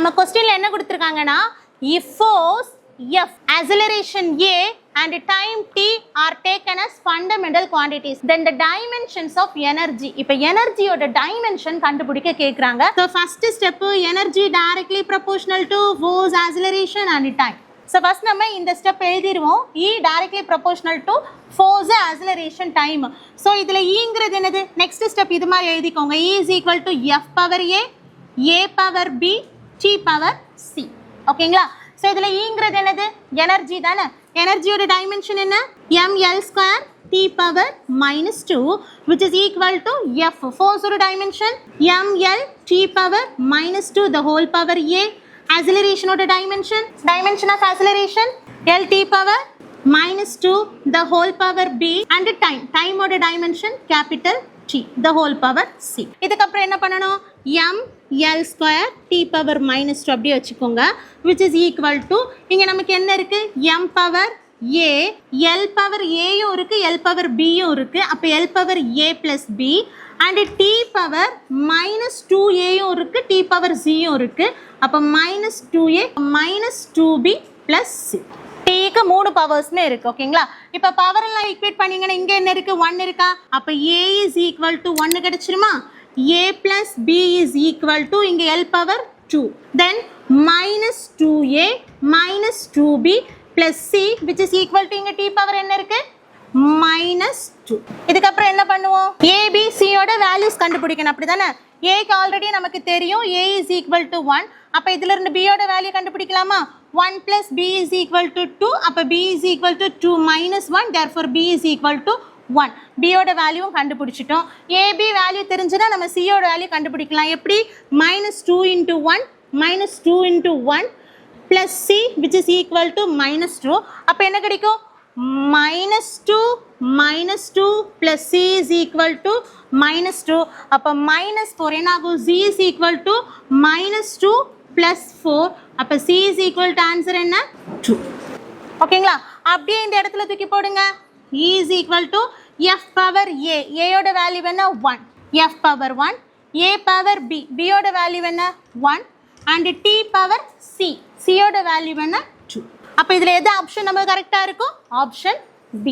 நம்ம क्वेश्चनல என்ன கொடுத்திருக்காங்கன்னா if force F, acceleration A and time t are taken as fundamental quantities, then the dimensions of energy. இப்ப energy ஓட dimension கண்டுபிடிக்க கேக்குறாங்க. So first step, energy directly proportional to force, acceleration and time. So first நம்ம இந்த step எழுதிடுவோம். E directly proportional to force, acceleration, time. So இதுல Eங்கிறது என்னது? Next step இது மாதிரி எழுதிக்கோங்க. E is equal to F power A power B, T power C. ஓகேங்களா? So இதுல Eங்கிறது என்னது? எனர்ஜி தானே. எனர்ஜியோட டைமென்ஷன் என்ன? ml square t power minus 2 which is equal to F. Force ஓட dimension ml t power minus 2 the whole power A. Acceleration ஓட dimension, dimension of acceleration L t power minus 2 the whole power B. And time ஓட dimension capital T the whole power C. இதுக்கு அப்புறம் என்ன பண்ணணும்? ml square t power minus 2 அப்படியே வச்சுக்கோங்க which is equal to இங்க நமக்கு என்ன இருக்கு? m power A, L power A யும் இருக்கு, L power B யும் இருக்கு. அப்ப L power A plus B and t power minus 2A யும் இருக்கு, t power Z யும் இருக்கு. அப்ப minus 2A minus 2B plus C. T-க்கு 3 பவர்ஸ்மே இருக்கு. ஓகேங்களா? இப்ப பவர் எல்லாம் ஈக்குவேட் பண்ணீங்கன்னா இங்க என்ன இருக்கு? 1 இருக்கா? அப்ப A is equal to 1 கிடைச்சிருமா? A plus B is equal to இங்க L power 2. Then minus 2A minus 2B plus C which is equal to இங்க T power என்ன இருக்கு? minus 2. இதுக்கு அப்புறம் என்ன பண்ணுவோம்? A, B, C ஓட வேல்யூஸ் கண்டுபிடிக்கணும். அப்படிதானே? A க்கு ஆல்ரெடி நமக்கு தெரியும் A is equal to 1. அப்ப இதுல இருந்து B ஓட value கண்டுபிடிக்கலாமா? 1 plus B is equal to 2. அப்ப B is equal to 2 minus 1. Therefore B is equal to 1. B ஓட வேல்யூவும் கண்டுபிடிச்சிட்டோம். AB வேல்யூ தெரிஞ்சுனா நம்ம C ஓட வேல்யூ கண்டுபிடிக்கலாம். எப்படி? minus 2 into 1 minus 2 into 1 plus C which is equal to minus 2. அப்ப என்ன கிடைக்கும்? minus 2 plus C is equal to minus 2. அப்ப minus 4 என்ன ஆகும்? Z is equal to minus 2 plus 4. அப்ப C is equal to answer என்ன? 2. ஓகேங்களா? அப்படியே இந்த இடத்துல தூக்கி போடுங்க. E is equal to F power A. A ஓட வேல்யூ என்ன? 1. F power 1. A power B. B ஓட வேல்யூ என்ன? 1. And T power C. C ஓட வேல்யூ என்ன? 2. அப்ப இதுல எது ஆப்ஷன் நமக்கு கரெக்டா இருக்கும்? Option B.